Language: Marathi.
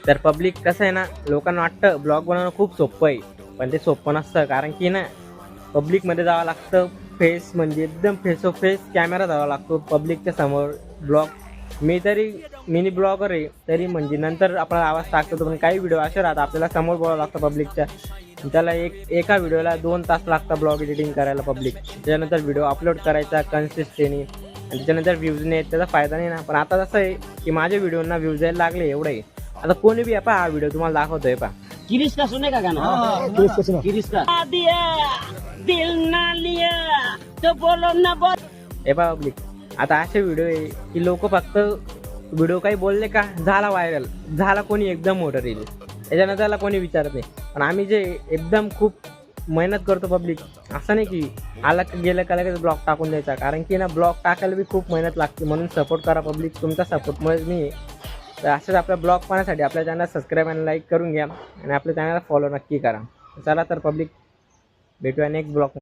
तर पब्लिक कसं आहे ना, लोकांना वाटतं ब्लॉग बनवणं खूप सोपं आहे, पण ते सोपं नसतं. कारण की ना पब्लिकमध्ये जावं लागतं, फेस म्हणजे एकदम फेस टू फेस कॅमेरा जावा लागतो पब्लिकच्या समोर. ब्लॉग मी तरी मिनी ब्लॉगर आहे, तरी म्हणजे नंतर आपला आवाज टाकतो. पण काही व्हिडिओ असे राहतात आपल्याला समोर बोलावं लागतं पब्लिकच्या, त्याला एका व्हिडिओला 2 तास लागतात ब्लॉग एडिटिंग करायला पब्लिक. त्याच्यानंतर व्हिडिओ अपलोड करायचा कन्सिस्टन्सीने, आणि त्याच्यानंतर व्ह्यूज नाही त्याचा फायदा नाही ना. पण आता कसं आहे की माझ्या व्हिडिओना व्ह्यूज यायला लागले एवढं आहे. आता कोणी बी हा व्हिडिओ तुम्हाला दाखवतोय पहा, किरीस का सुने का गाना? किरीस का दिल ना लिया तो बोलो ना बोल. हे पहा पब्लिक, आता असे व्हिडिओ आहे की लोक फक्त व्हिडिओ काही बोलले का झाला व्हायरल, झाला कोणी एकदम मोठं रील, त्याच्यानंतर त्याला कोणी विचारत नाही. पण आम्ही जे एकदम खूप मेहनत करतो पब्लिक, असं नाही की आला गेलं का लगेच ब्लॉग टाकून द्यायचा. कारण की ना ब्लॉग टाकायला बी खूप मेहनत लागते. म्हणून सपोर्ट करा पब्लिक, तुमचा सपोर्टमुळेच मी आहे. तर असेच आपल्या ब्लॉग पाहण्यासाठी आपल्या चॅनल सबस्क्राईब आणि लाईक करून घ्या, आणि आपल्या चॅनलला फॉलो नक्की करा. चला तर पब्लिक, भेटूया नेक्स्ट ब्लॉग.